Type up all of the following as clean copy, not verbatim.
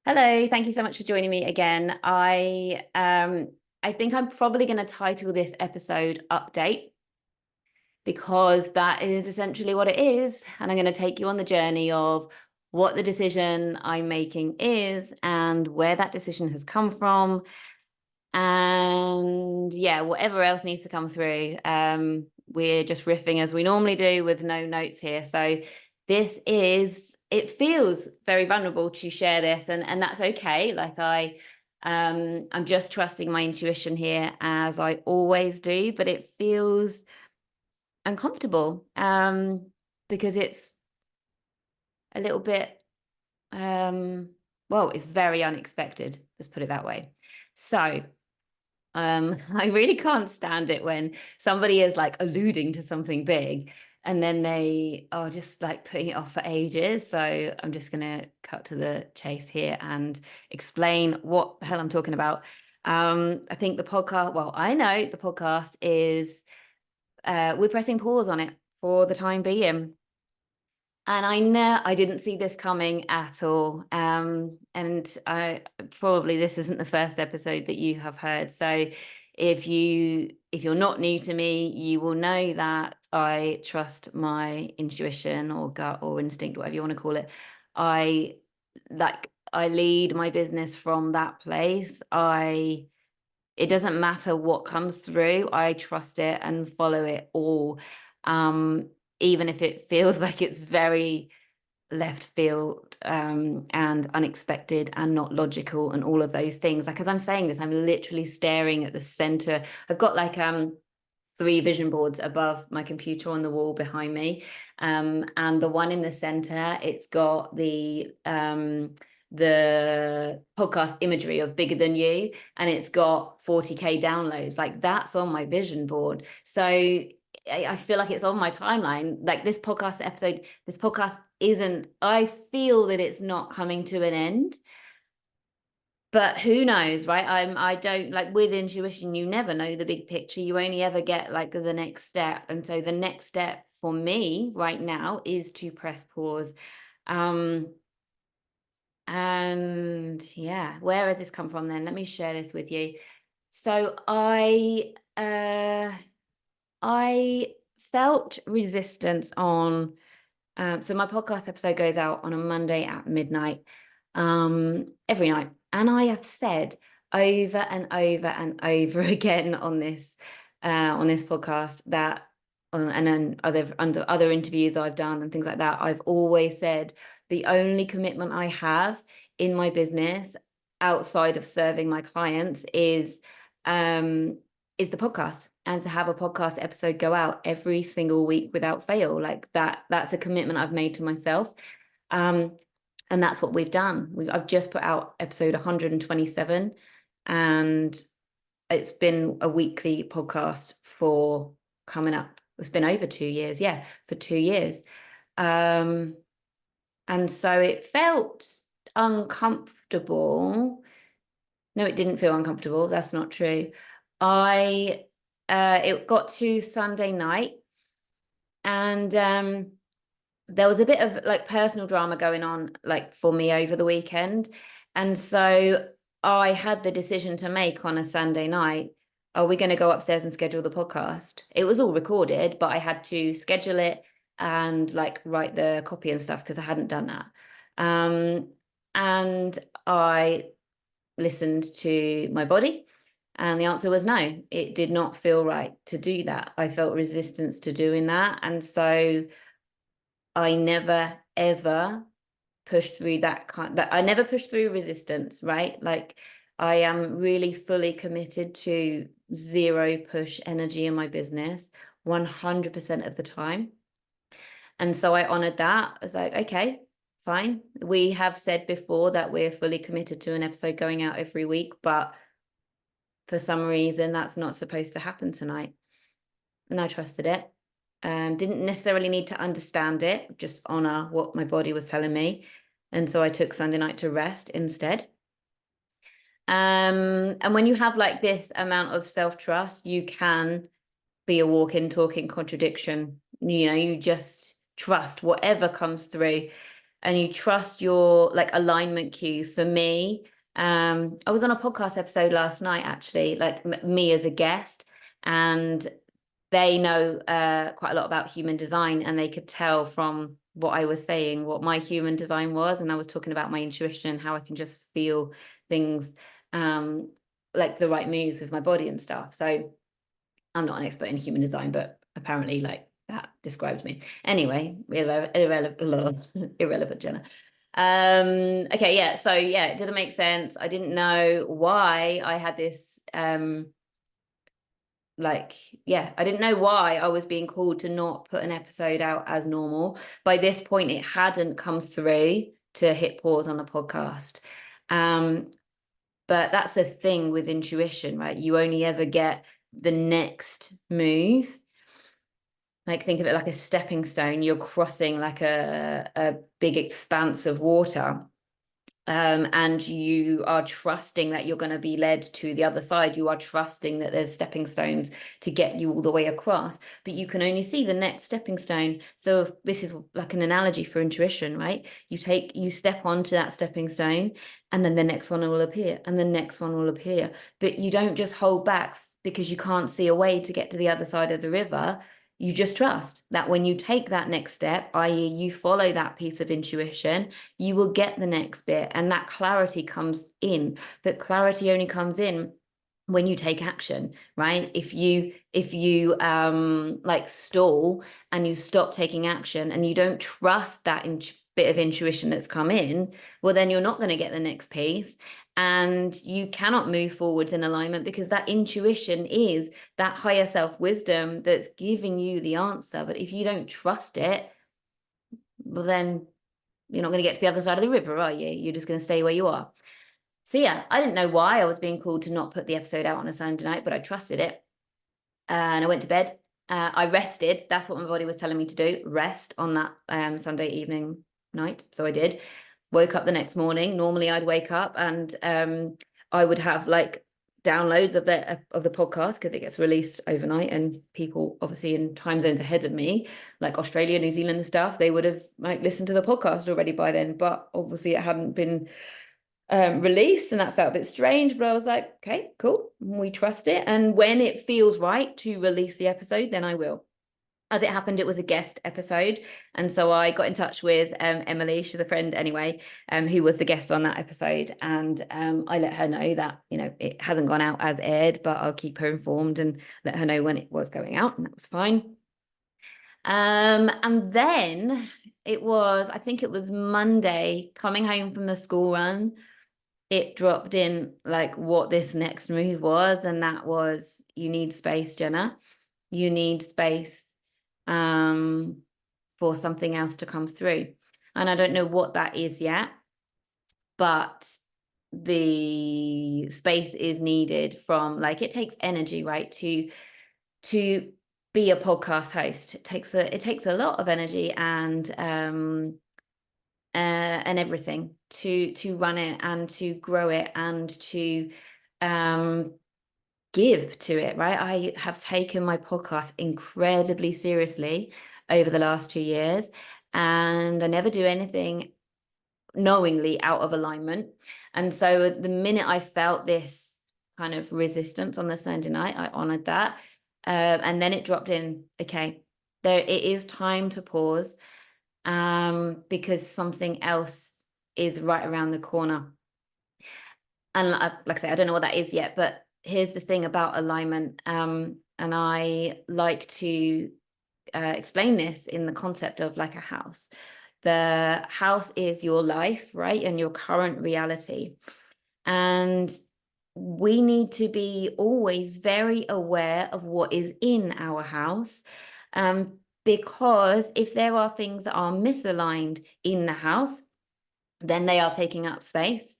Hello, thank you so much for joining me again. I think I'm probably going to title this episode Update because that is essentially what it is. And I'm going to take you on the journey of what the decision I'm making is and where that decision has come from. And yeah, whatever else needs to come through. We're just riffing as we normally do with no notes here. So it feels very vulnerable to share this, and that's okay. I'm just trusting my intuition here as I always do, but it feels uncomfortable because it's a little bit well, it's very unexpected, let's put it that way. So I really can't stand it when somebody is like alluding to something big and then they are just like putting it off for ages. So I'm just going to cut to the chase here and explain what the hell I'm talking about. I think the podcast, well, I know the podcast is, we're pressing pause on it for the time being. And I know I didn't see this coming at all. And I probably this isn't the first episode that you have heard. So if you're not new to me, you will know that I trust my intuition or gut or instinct, whatever you want to call it. I lead my business from that place. It doesn't matter what comes through, I trust it and follow it all. Even if it feels like it's very left field and unexpected and not logical and all of those things. Like as I'm saying this, I'm literally staring at the center. I've got like 3 vision boards above my computer on the wall behind me. And the one in the center, it's got the podcast imagery of Bigger Than You, and it's got 40K downloads. Like that's on my vision board. So I feel like it's on my timeline. Like this podcast isn't, I feel that it's not coming to an end. But who knows, right? I don't, like, with intuition, you never know the big picture. You only ever get like the next step. And so the next step for me right now is to press pause. And yeah, where has this come from then? Let me share this with you. So I felt resistance on so my podcast episode goes out on a Monday at midnight every night. And I have said over and over and over again on this podcast that and then under other interviews I've done and things like that, I've always said the only commitment I have in my business outside of serving my clients is the podcast, and to have a podcast episode go out every single week without fail. Like that's a commitment I've made to myself. And that's what we've done. I've just put out episode 127, and it's been a weekly podcast for coming up. It's been over 2 years. Yeah, for 2 years. And so it felt uncomfortable. No, it didn't feel uncomfortable. That's not true. It got to Sunday night, and there was a bit of like personal drama going on like for me over the weekend. And so I had the decision to make on a Sunday night. Are we going to go upstairs and schedule the podcast? It was all recorded, but I had to schedule it and like write the copy and stuff because I hadn't done that. And I listened to my body, and the answer was no. It did not feel right to do that. I felt resistance to doing that. And so I never, ever pushed through that I never pushed through resistance, right? Like I am really fully committed to zero push energy in my business 100% of the time. And so I honored that. I was like, okay, fine. We have said before that we're fully committed to an episode going out every week, but for some reason that's not supposed to happen tonight. And I trusted it. Didn't necessarily need to understand it, just honor what my body was telling me. And so I took Sunday night to rest instead. And when you have like this amount of self-trust, you can be a walking, talking contradiction. You know, you just trust whatever comes through. and you trust your like alignment cues. For me, I was on a podcast episode last night, actually, like me as a guest, and they know quite a lot about human design, and they could tell from what I was saying what my human design was. And I was talking about my intuition, how I can just feel things like the right moves with my body and stuff. So I'm not an expert in human design, but apparently like that described me. Anyway, irrelevant, Jenna. Okay, yeah. So yeah, it didn't make sense. I didn't know why I had this I didn't know why I was being called to not put an episode out as normal. By this point, it hadn't come through to hit pause on the podcast. But that's the thing with intuition, right? You only ever get the next move. Like, think of it like a stepping stone. You're crossing like a big expanse of water. And you are trusting that you're going to be led to the other side. You are trusting that there's stepping stones to get you all the way across, but you can only see the next stepping stone. So this is like an analogy for intuition, right? You step onto that stepping stone, and then the next one will appear, and the next one will appear. But you don't just hold back because you can't see a way to get to the other side of the river. You just trust that when you take that next step, i.e., you follow that piece of intuition, you will get the next bit, and that clarity comes in. But clarity only comes in when you take action, right? If you like stall and you stop taking action and you don't trust that bit of intuition that's come in, well, then you're not going to get the next piece, and you cannot move forwards in alignment, because that intuition is that higher self wisdom that's giving you the answer. But if you don't trust it, well, then you're not going to get to the other side of the river, are you? You're just going to stay where you are. So yeah, I didn't know why I was being called to not put the episode out on a Sunday night, but I trusted it. And I went to bed. I rested. That's what my body was telling me to do. Rest on that Sunday evening night. So I did. Woke up the next morning. Normally I'd wake up and I would have like downloads of the podcast, because it gets released overnight, and people obviously in time zones ahead of me, like Australia, New Zealand and stuff, they would have like listened to the podcast already by then, but obviously it hadn't been released, and that felt a bit strange. But I was like, okay, cool, we trust it, and when it feels right to release the episode, then I will. As it happened, it was a guest episode, and so I got in touch with Emily, she's a friend anyway, who was the guest on that episode, and I let her know that, you know, it hadn't gone out as aired, but I'll keep her informed and let her know when it was going out, and that was fine. And then I think it was Monday, coming home from the school run, it dropped in like what this next move was, and that was, you need space, Jenna. You need space for something else to come through. And I don't know what that is yet, but the space is needed from, like, it takes energy, right, to be a podcast host. It takes a lot of energy and everything to run it and to grow it and to give to it, right? I have taken my podcast incredibly seriously over the last 2 years, and I never do anything knowingly out of alignment. And so the minute I felt this kind of resistance on the Sunday night, I honored that. And then it dropped in, okay, it is time to pause, because something else is right around the corner. And like I say, I don't know what that is yet, but here's the thing about alignment. And I like to explain this in the concept of like a house. The house is your life, right? And your current reality. And we need to be always very aware of what is in our house. Because if there are things that are misaligned in the house, then they are taking up space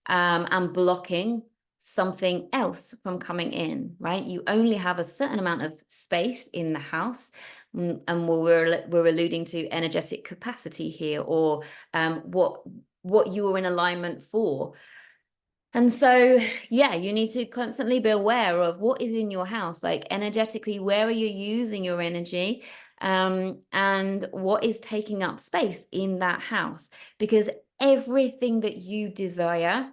and blocking something else from coming in, right? You only have a certain amount of space in the house, and we're alluding to energetic capacity here, or what you are in alignment for. And so, yeah, you need to constantly be aware of what is in your house, like energetically, where are you using your energy? and what is taking up space in that house. Because everything that you desire,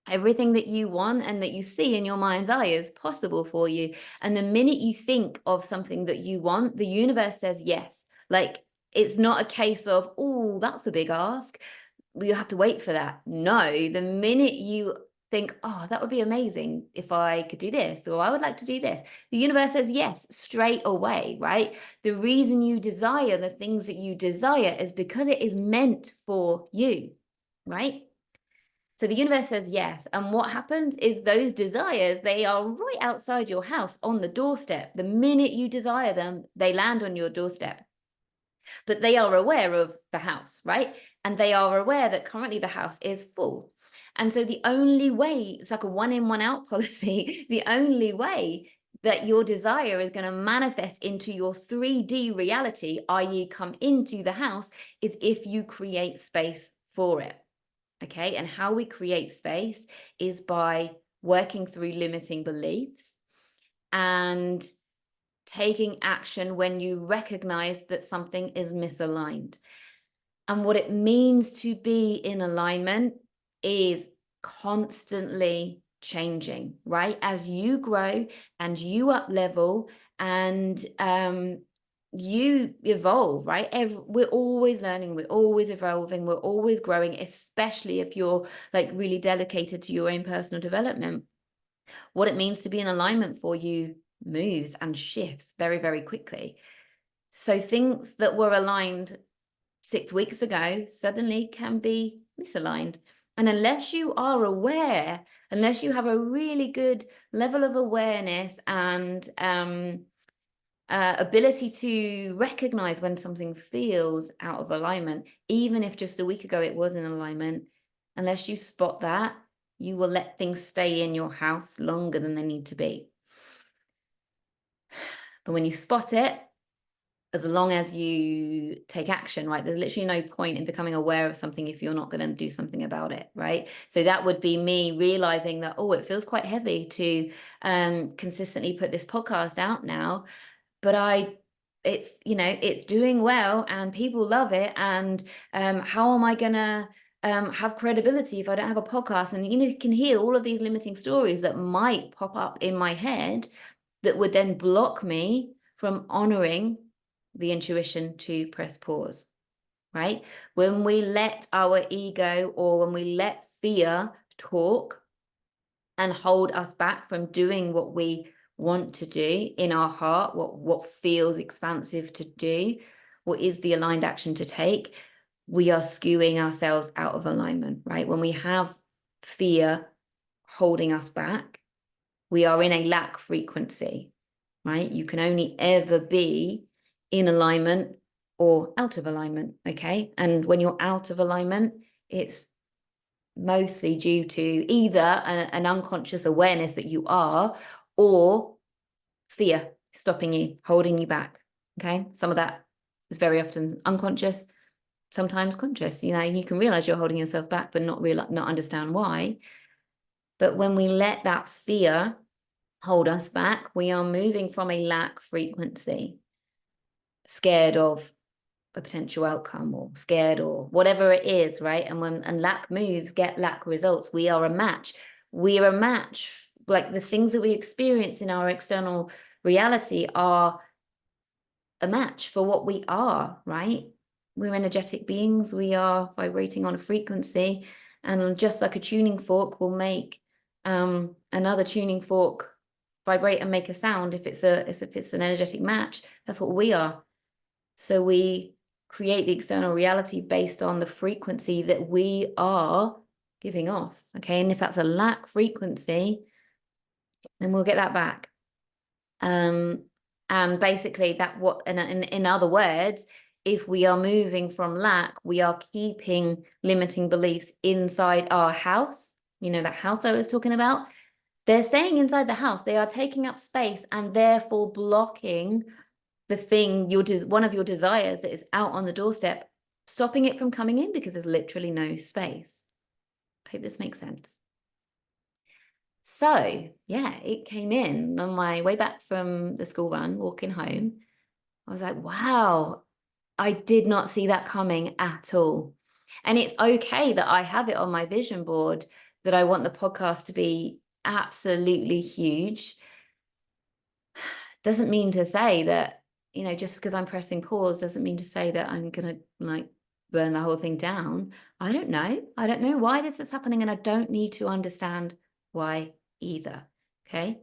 everything that you want and that you see in your mind's eye is possible for you. And the minute you think of something that you want, the universe says yes. Like, it's not a case of, oh, that's a big ask, you have to wait for that. No, the minute you think, oh, that would be amazing if I could do this, or I would like to do this, the universe says yes straight away, right? The reason you desire the things that you desire is because it is meant for you, right? So the universe says yes. And what happens is those desires, they are right outside your house on the doorstep. The minute you desire them, they land on your doorstep. But they are aware of the house, right? And they are aware that currently the house is full. And so the only way, it's like a one in, one out policy, the only way that your desire is going to manifest into your 3D reality, i.e. come into the house, is if you create space for it. Okay, and how we create space is by working through limiting beliefs and taking action when you recognize that something is misaligned. And what it means to be in alignment is constantly changing, right? As you grow and you up level and you evolve, right? We're always learning, we're always evolving, we're always growing, especially if you're like really dedicated to your own personal development. What it means to be in alignment for you moves and shifts very, very quickly. So things that were aligned 6 weeks ago suddenly can be misaligned. And unless you are aware, unless you have a really good level of awareness and ability to recognize when something feels out of alignment, even if just a week ago it was in alignment, unless you spot that, you will let things stay in your house longer than they need to be. But when you spot it, as long as you take action, right? There's literally no point in becoming aware of something if you're not going to do something about it, right? So that would be me realizing that, oh, it feels quite heavy to consistently put this podcast out now, but it's, you know, it's doing well and people love it. And how am I going to have credibility if I don't have a podcast? And you can hear all of these limiting stories that might pop up in my head that would then block me from honoring the intuition to press pause, right? When we let our ego or when we let fear talk and hold us back from doing what we want to do in our heart, what feels expansive to do, what is the aligned action to take, we are skewing ourselves out of alignment, right? When we have fear holding us back, we are in a lack frequency, right? You can only ever be in alignment or out of alignment, okay? And when you're out of alignment, it's mostly due to either an unconscious awareness that you are, or fear stopping you, holding you back, okay? Some of that is very often unconscious, sometimes conscious. You know, you can realize you're holding yourself back, but not understand why. But when we let that fear hold us back, we are moving from a lack frequency, scared of a potential outcome or scared or whatever it is, right? And lack moves get lack results. We are a match. We are a match. Like the things that we experience in our external reality are a match for what we are, right? We're energetic beings. We are vibrating on a frequency, and just like a tuning fork will make another tuning fork vibrate and make a sound if it's an energetic match, that's what we are. So we create the external reality based on the frequency that we are giving off, okay? And if that's a lack frequency, then we'll get that back. And basically that in other words, if we are moving from lack, we are keeping limiting beliefs inside our house. You know, that house I was talking about, they're staying inside the house. They are taking up space and therefore blocking the thing, one of your desires that is out on the doorstep, stopping it from coming in because there's literally no space. I hope this makes sense. So yeah, it came in on my way back from the school run, walking home. I was like, wow, I did not see that coming at all. And it's okay that I have it on my vision board that I want the podcast to be absolutely huge. Doesn't mean to say that, you know, just because I'm pressing pause doesn't mean to say that I'm going to like burn the whole thing down. I don't know. I don't know why this is happening, and I don't need to understand why either. Okay.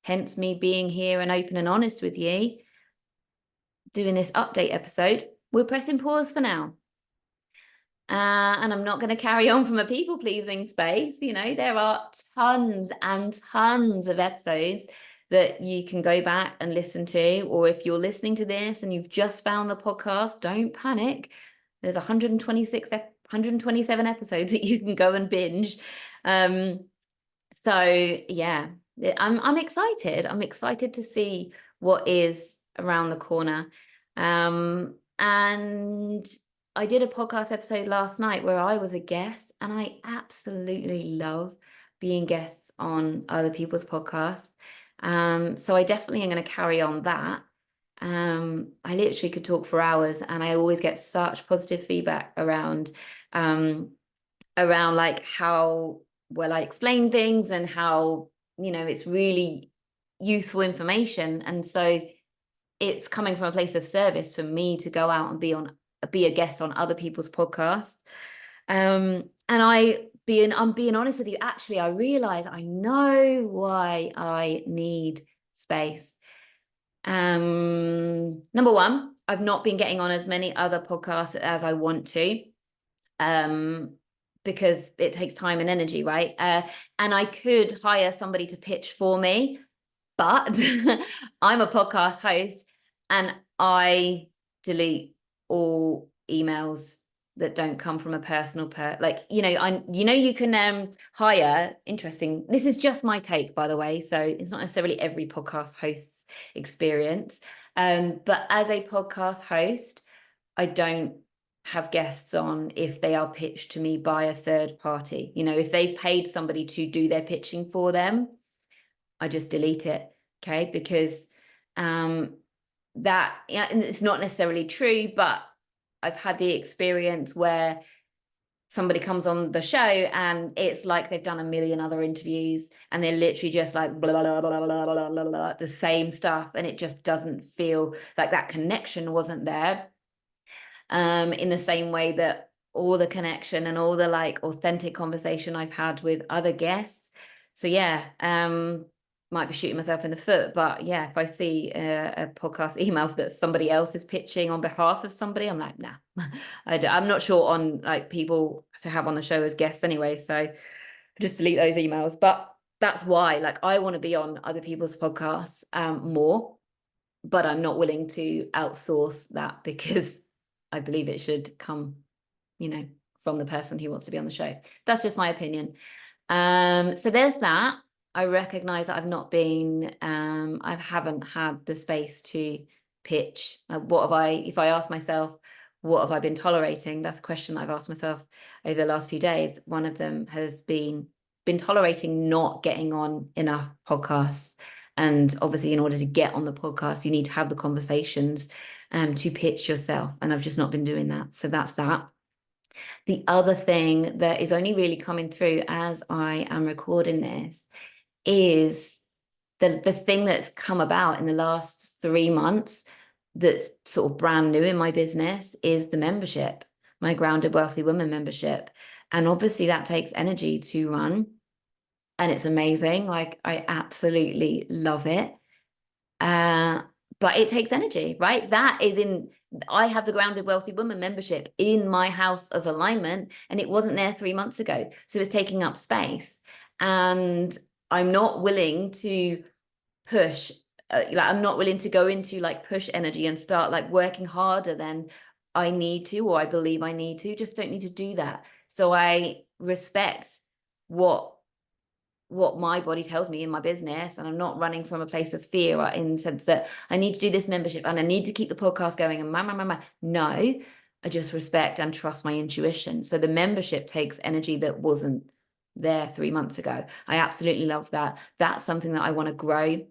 Hence me being here and open and honest with you, doing this update episode. We're pressing pause for now. And I'm not going to carry on from a people pleasing space. You know, there are tons and tons of episodes that you can go back and listen to. Or if you're listening to this and you've just found the podcast, don't panic. There's 127 episodes that you can go and binge. So yeah, I'm excited. I'm excited to see what is around the corner. And I did a podcast episode last night where I was a guest, and I absolutely love being guests on other people's podcasts. So I definitely am going to carry on that. I literally could talk for hours, and I always get such positive feedback around like how well I explain things and how, you know, it's really useful information. And so it's coming from a place of service for me to go out and be a guest on other people's podcasts. And I'm being honest with you, actually, I realize I know why I need space. Number one, I've not been getting on as many other podcasts as I want to. Because it takes time and energy, right? And I could hire somebody to pitch for me, but I'm a podcast host and I delete all emails that don't come from a personal you can hire. Interesting. This is just my take, by the way. So it's not necessarily every podcast host's experience. But as a podcast host, I don't have guests on if they are pitched to me by a third party. You know, if they've paid somebody to do their pitching for them, I just delete it. Okay. Because that, yeah, and it's not necessarily true, but I've had the experience where somebody comes on the show and it's like they've done a million other interviews and they're literally just like blah, blah, blah, blah, blah, blah, blah, the same stuff. And it just doesn't feel like that connection wasn't there. In the same way that all the connection and all the like authentic conversation I've had with other guests. So yeah, might be shooting myself in the foot, but yeah, if I see a podcast email that somebody else is pitching on behalf of somebody, I'm like, nah, I'm not sure on like people to have on the show as guests anyway. So just delete those emails. But that's why, like, I want to be on other people's podcasts more, but I'm not willing to outsource that because I believe it should come, you know, from the person who wants to be on the show. That's just my opinion. So there's that. I recognize that I've not been, I haven't had the space to pitch. If I ask myself, what have I been tolerating? That's a question I've asked myself over the last few days. One of them has been tolerating not getting on enough podcasts. And obviously, in order to get on the podcast, you need to have the conversations to pitch yourself. And I've just not been doing that. So that's that. The other thing that is only really coming through as I am recording this is the thing that's come about in the last 3 months that's sort of brand new in my business is the membership, my Grounded Wealthy Woman membership. And obviously that takes energy to run. And it's amazing. Like, I absolutely love it. But it takes energy, right? I have the Grounded Wealthy Woman membership in my house of alignment, and it wasn't there 3 months ago. So it's taking up space. And I'm not willing to push, I'm not willing to go into like push energy and start like working harder than I need to, or I believe I need to. Just don't need to do that. So I respect what my body tells me in my business, and I'm not running from a place of fear in the sense that I need to do this membership and I need to keep the podcast going and no, I just respect and trust my intuition. So the membership takes energy that wasn't there 3 months ago. I absolutely love that. That's something that I want to grow.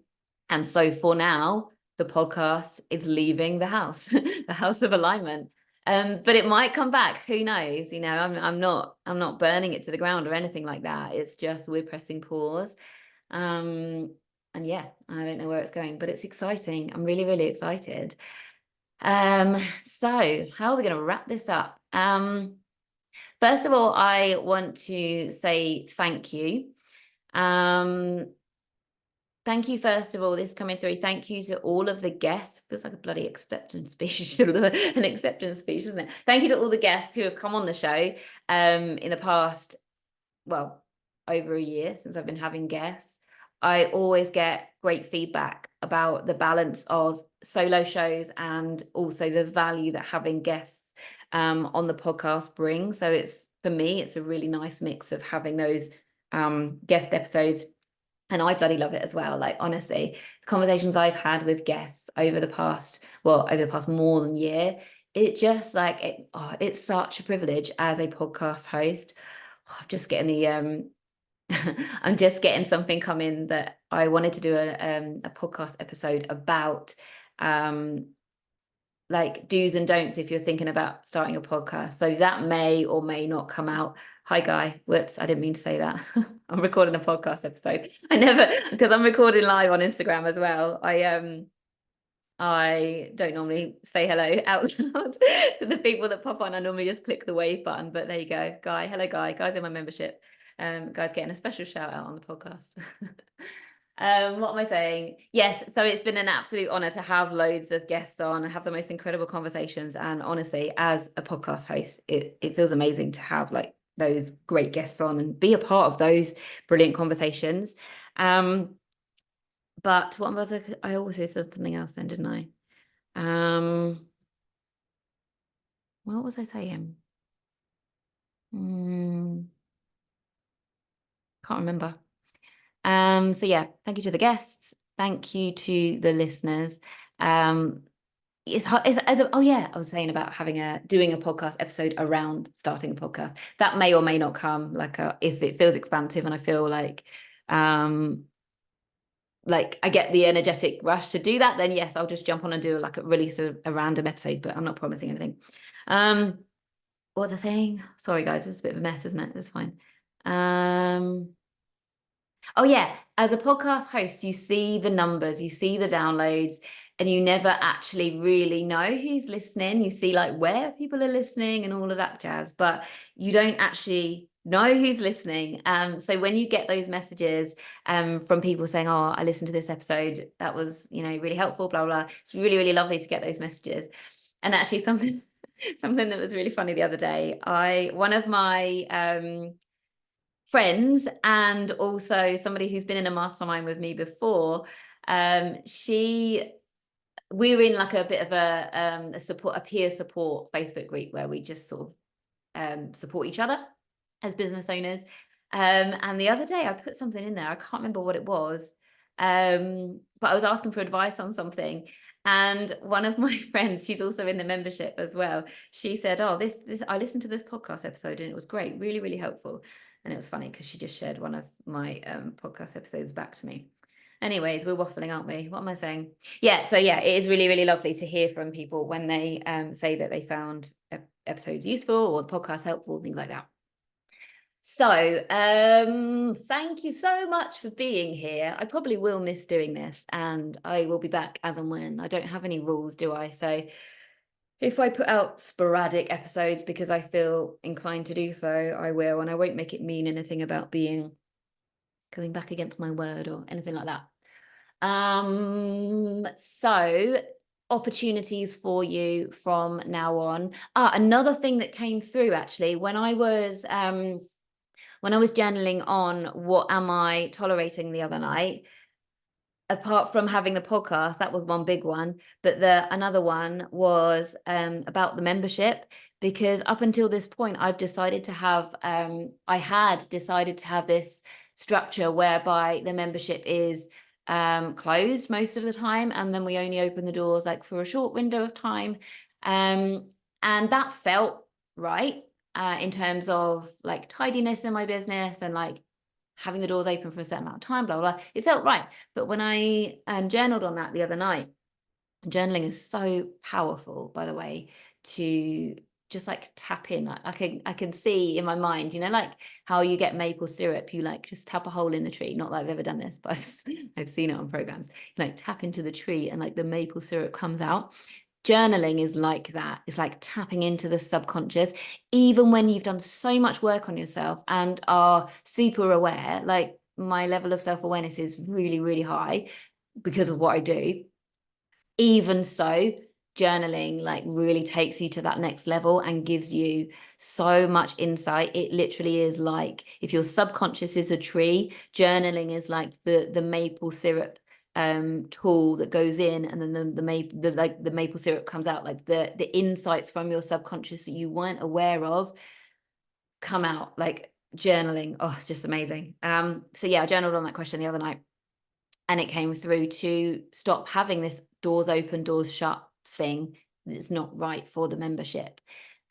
And so for now, the podcast is leaving the house, the house of alignment. But it might come back. Who knows? You know, I'm not burning it to the ground or anything like that. It's just we're pressing pause. And yeah, I don't know where it's going, but it's exciting. I'm really, really excited. So how are we going to wrap this up? First of all, I want to say thank you. Thank you, first of all, this coming through. Thank you to all of the guests. Feels like a bloody acceptance speech, an acceptance speech, isn't it? Thank you to all the guests who have come on the show in the past, well, over a year since I've been having guests. I always get great feedback about the balance of solo shows and also the value that having guests on the podcast brings. So it's, for me, it's a really nice mix of having those guest episodes. And I bloody love it as well. Like, honestly, the conversations I've had with guests over the past more than year, it just like, it's such a privilege as a podcast host. I'm just getting the I'm just getting something coming that I wanted to do a podcast episode about like do's and don'ts if you're thinking about starting a podcast. So that may or may not come out. Hi, Guy. Whoops, I didn't mean to say that. I'm recording a podcast episode. Because I'm recording live on Instagram as well. I don't normally say hello out loud to the people that pop on. I normally just click the wave button, but there you go. Guy, hello, Guy. Guy's in my membership. Guy's getting a special shout out on the podcast. What am I saying? Yes, so it's been an absolute honor to have loads of guests on and have the most incredible conversations. And honestly, as a podcast host, it feels amazing to have like those great guests on and be a part of those brilliant conversations. But what was I also said something else then, didn't I? What was I saying? Can't remember. So yeah, thank you to the guests. Thank you to the listeners. It's hard. I was saying about doing a podcast episode around starting a podcast. That may or may not come. Like, if it feels expansive and I feel like I get the energetic rush to do that, then yes, I'll just jump on and do release a random episode. But I'm not promising anything. What was I saying? Sorry, guys, it's a bit of a mess, isn't it? It's fine. Oh yeah, as a podcast host, you see the numbers, you see the downloads, and you never actually really know who's listening. You see like where people are listening and all of that jazz, but you don't actually know who's listening. So when you get those messages from people saying, "Oh, I listened to this episode, that was, really helpful," blah blah. It's really, really lovely to get those messages. And actually something that was really funny the other day, one of my friends and also somebody who's been in a mastermind with me before, we were in like a bit of a peer support Facebook group where we just sort of support each other as business owners. And the other day I put something in there, I can't remember what it was, but I was asking for advice on something. And one of my friends, she's also in the membership as well, she said, "Oh, this I listened to this podcast episode and it was great, really, really helpful." And it was funny because she just shared one of my podcast episodes back to me. Anyways, we're waffling, aren't we? What am I saying? Yeah, so yeah, it is really, really lovely to hear from people when they say that they found episodes useful or the podcast helpful, things like that. So thank you so much for being here. I probably will miss doing this and I will be back as and when. I don't have any rules, do I? So if I put out sporadic episodes because I feel inclined to do so, I will, and I won't make it mean anything about going back against my word or anything like that. So opportunities for you from now on. Another thing that came through actually when I was journaling on what am I tolerating the other night, apart from having the podcast, that was one big one, but another one was about the membership, because up until this point I had decided to have this structure whereby the membership is closed most of the time, and then we only open the doors like for a short window of time, and that felt right in terms of like tidiness in my business and like having the doors open for a certain amount of time, blah, blah, blah. It felt right. But when I journaled on that the other night, Journaling is so powerful, by the way, to just like tap in. I can see in my mind, like how you get maple syrup, you like just tap a hole in the tree. Not that I've ever done this, but I've seen it on programs. You like tap into the tree and like the maple syrup comes out. Journaling is like that. It's like tapping into the subconscious, even when you've done so much work on yourself and are super aware. Like my level of self-awareness is really, really high because of what I do. Even so, journaling like really takes you to that next level and gives you so much insight. It literally is like, if your subconscious is a tree, journaling is like the maple syrup tool that goes in, and then the maple syrup comes out. Like the insights from your subconscious that you weren't aware of come out. Like journaling, oh, it's just amazing. So yeah, I journaled on that question the other night, and it came through to stop having this doors open, doors shut thing that's not right for the membership.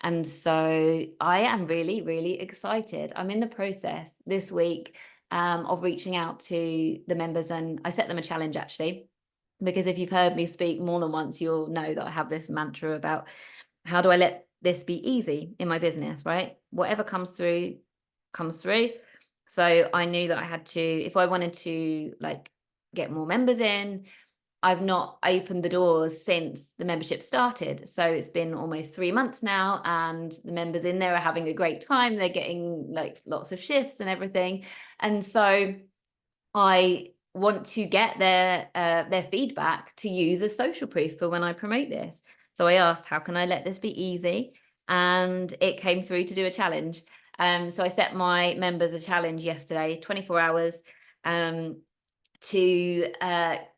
And so I am really, really excited. I'm in the process this week of reaching out to the members, and I set them a challenge actually, because if you've heard me speak more than once, you'll know that I have this mantra about how do I let this be easy in my business, right? Whatever comes through, comes through. So I knew that I had to, if I wanted to like get more members in. I've not opened the doors since the membership started. So it's been almost 3 months now, and the members in there are having a great time. They're getting like lots of shifts and everything. And so I want to get their feedback to use as social proof for when I promote this. So I asked, how can I let this be easy? And it came through to do a challenge. So I set my members a challenge yesterday, 24 hours. To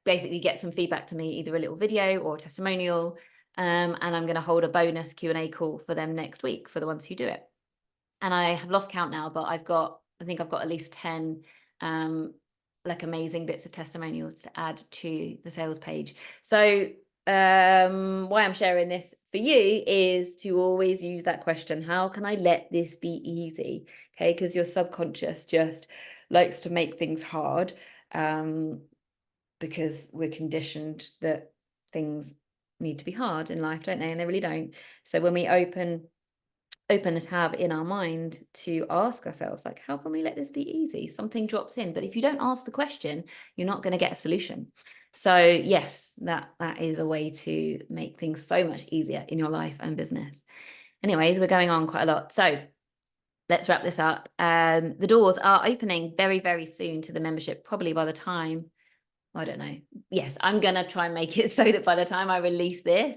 basically get some feedback to me, either a little video or a testimonial. And I'm going to hold a bonus Q&A call for them next week for the ones who do it. And I have lost count now, but I think I've got at least 10 like amazing bits of testimonials to add to the sales page. So why I'm sharing this for you is to always use that question, how can I let this be easy? Okay, because your subconscious just likes to make things hard, because we're conditioned that things need to be hard in life, don't they? And they really don't. So when we open a tab in our mind to ask ourselves, like, how can we let this be easy? Something drops in. But if you don't ask the question, you're not going to get a solution. So yes, that is a way to make things so much easier in your life and business. Anyways, we're going on quite a lot. So let's wrap this up. The doors are opening very, very soon to the membership, probably by the time, I don't know. Yes, I'm going to try and make it so that by the time I release this,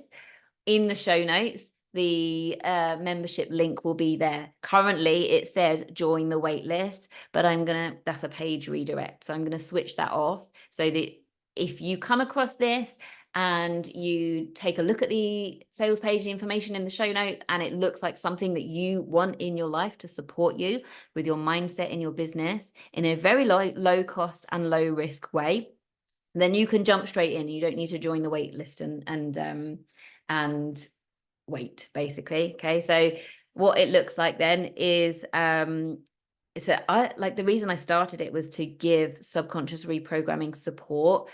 in the show notes, the membership link will be there. Currently, it says join the wait list, but that's a page redirect. So I'm going to switch that off so that if you come across this and you take a look at the sales page, the information in the show notes, and it looks like something that you want in your life to support you with your mindset in your business in a very low cost and low risk way, then you can jump straight in. You don't need to join the wait list and wait, basically. Okay, so what it looks like then is I like, the reason I started it was to give subconscious reprogramming support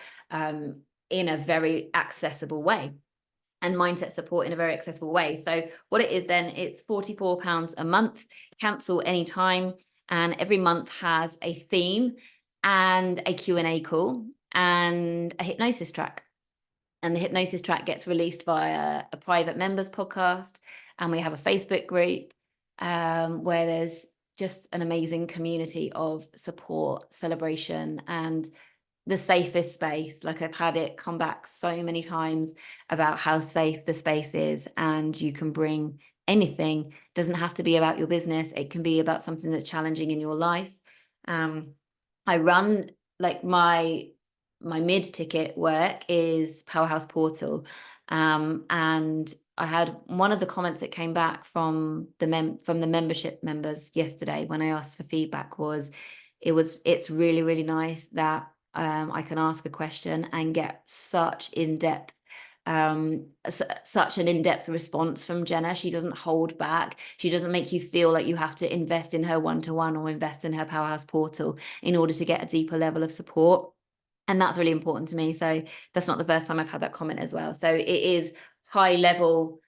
in a very accessible way, and mindset support in a very accessible way. So what it is then, it's £44 a month, cancel anytime, and every month has a theme and a Q&A call and a hypnosis track. And the hypnosis track gets released via a private members podcast. And we have a Facebook group where there's just an amazing community of support, celebration, and the safest space. Like, I've had it come back so many times about how safe the space is, and you can bring anything. It doesn't have to be about your business. It can be about something that's challenging in your life. I run, like, my mid-ticket work is Powerhouse Portal. And I had one of the comments that came back from the membership members yesterday when I asked for feedback was, it's really, really nice that I can ask a question and get such in-depth such an in-depth response from Jenna. She doesn't hold back. She doesn't make you feel like you have to invest in her one-to-one or invest in her Powerhouse Portal in order to get a deeper level of support. And that's really important to me. So that's not the first time I've had that comment as well. So it is high level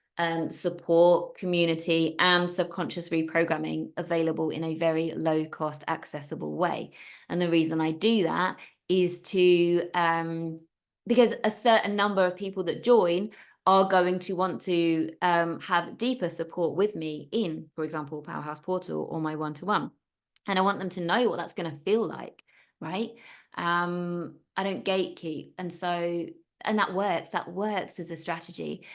support, community, and subconscious reprogramming available in a very low cost, accessible way. And the reason I do that is to because a certain number of people that join are going to want to have deeper support with me in, for example, Powerhouse Portal or my one-to-one. And I want them to know what that's going to feel like, right? I don't gatekeep. And so, and that works as a strategy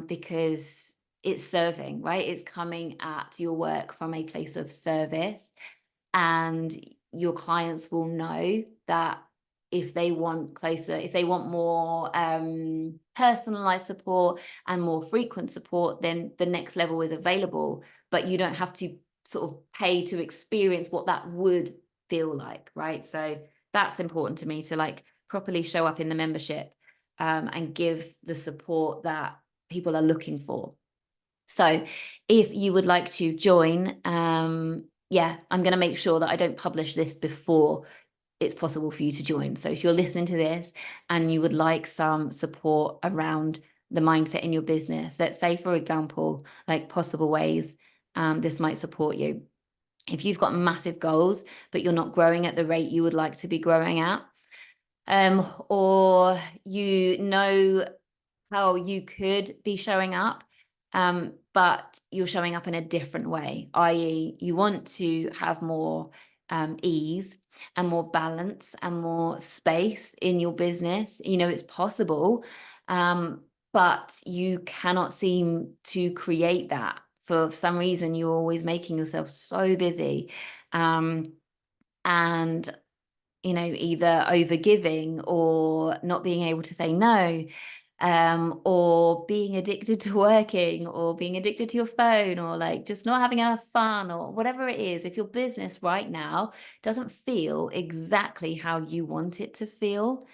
because it's serving, right? It's coming at your work from a place of service, and your clients will know that if they want closer, if they want more personalized support and more frequent support, then the next level is available, but you don't have to sort of pay to experience what that would feel like, right? So that's important to me, to like properly show up in the membership and give the support that people are looking for. So if you would like to join, yeah, I'm going to make sure that I don't publish this before it's possible for you to join. So if you're listening to this and you would like some support around the mindset in your business, let's say, for example, like possible ways this might support you. If you've got massive goals, but you're not growing at the rate you would like to be growing at, or you know how you could be showing up, but you're showing up in a different way, i.e. you want to have more ease and more balance and more space in your business. You know, it's possible, but you cannot seem to create that. For some reason, you're always making yourself so busy, and you know, either over giving or not being able to say no, or being addicted to working, or being addicted to your phone, or like just not having enough fun, or whatever it is. If your business right now doesn't feel exactly how you want it to feel,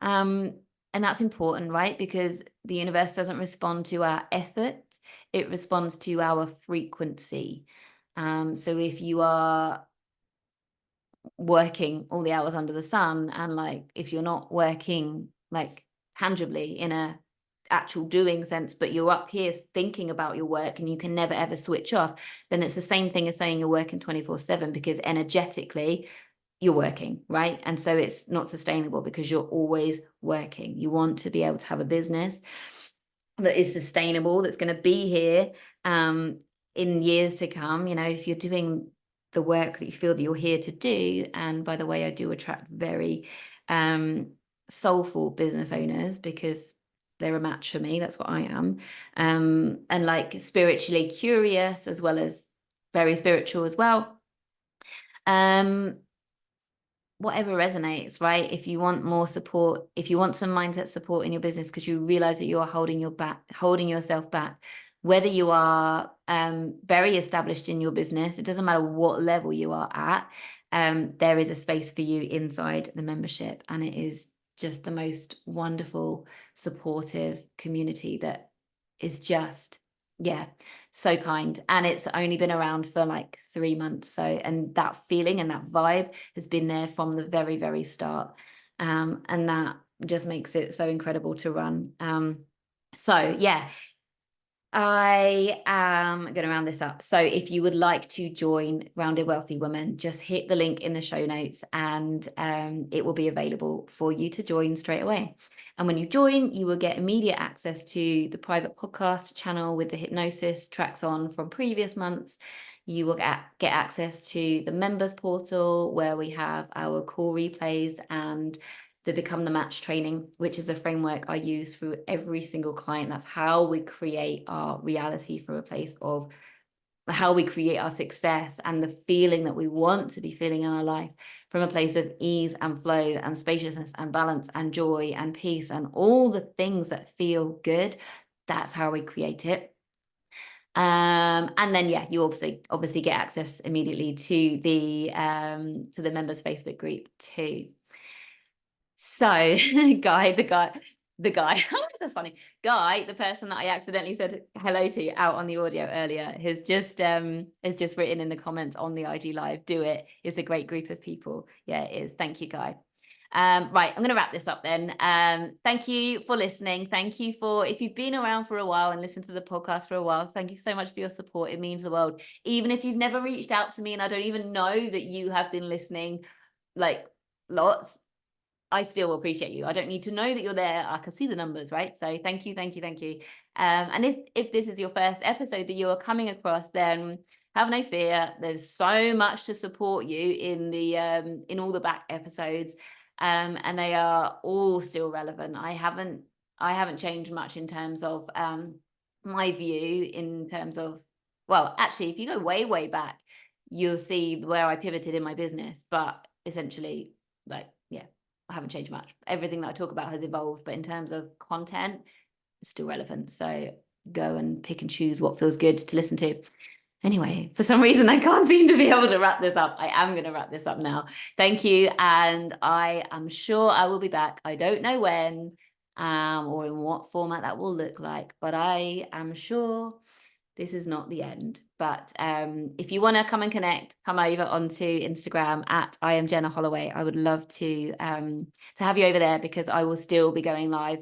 and that's important, right? Because the universe doesn't respond to our effort, it responds to our frequency. So if you are working all the hours under the sun, and like if you're not working like tangibly in a actual doing sense, but you're up here thinking about your work and you can never ever switch off, then it's the same thing as saying you're working 24/7, because energetically you're working, right? And so it's not sustainable because you're always working. You want to be able to have a business that is sustainable, that's going to be here in years to come. You know, if you're doing the work that you feel that you're here to do, and by the way, I do attract very soulful business owners because they're a match for me. That's what I am. And like spiritually curious as well as very spiritual as well. Whatever resonates, right? If you want more support, if you want some mindset support in your business because you realize that you are holding yourself back, whether you are very established in your business, it doesn't matter what level you are at, there is a space for you inside the membership, and it is just the most wonderful, supportive community that is just, yeah, so kind. And it's only been around for like 3 months. So, and that feeling and that vibe has been there from the very, very start. And that just makes it so incredible to run. So yeah, I am going to round this up. So if you would like to join Grounded Wealthy Woman, just hit the link in the show notes, and it will be available for you to join straight away. And when you join, you will get immediate access to the private podcast channel with the hypnosis tracks on from previous months. You will get access to the members portal where we have our call replays and the Become the Match training, which is a framework I use through every single client. That's how we create our reality from a place of how we create our success and the feeling that we want to be feeling in our life from a place of ease and flow and spaciousness and balance and joy and peace and all the things that feel good. That's how we create it. And then yeah, you obviously get access immediately to the members Facebook group too. So Guy, the guy, that's funny. Guy, the person that I accidentally said hello to out on the audio earlier, has just written in the comments on the IG Live, do it. It's a great group of people. Yeah, it is. Thank you, Guy. Right, I'm going to wrap this up then. Thank you for listening. Thank you for, if you've been around for a while and listened to the podcast for a while, thank you so much for your support. It means the world. Even if you've never reached out to me and I don't even know that you have been listening, like lots, I still appreciate you. I don't need to know that you're there. I can see the numbers, right? So thank you, thank you, thank you. And if this is your first episode that you are coming across, then have no fear. There's so much to support you in the in all the back episodes, and they are all still relevant. I haven't changed much in terms of my view in terms of, well, actually, if you go way back, you'll see where I pivoted in my business, but essentially, like, yeah, I haven't changed much. Everything that I talk about has evolved, but in terms of content, it's still relevant. So go and pick and choose what feels good to listen to. Anyway, for some reason, I can't seem to be able to wrap this up. I am going to wrap this up now. Thank you. And I am sure I will be back. I don't know when or in what format that will look like, but I am sure this is not the end. But if you want to come and connect, come over onto Instagram at I am Jenna Holloway. I would love to have you over there, because I will still be going live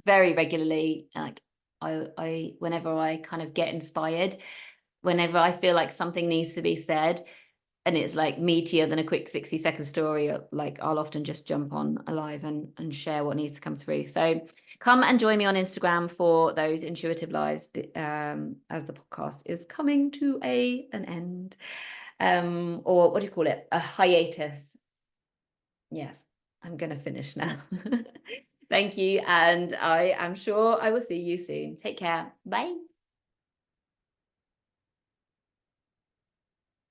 very regularly. Like I whenever I kind of get inspired, whenever I feel like something needs to be said, and it's like meatier than a quick 60-second story, like I'll often just jump on a live and share what needs to come through. So come and join me on Instagram for those intuitive lives, as the podcast is coming to an end, or what do you call it, a hiatus. Yes, I'm gonna finish now. Thank you, and I am sure I will see you soon. Take care. Bye.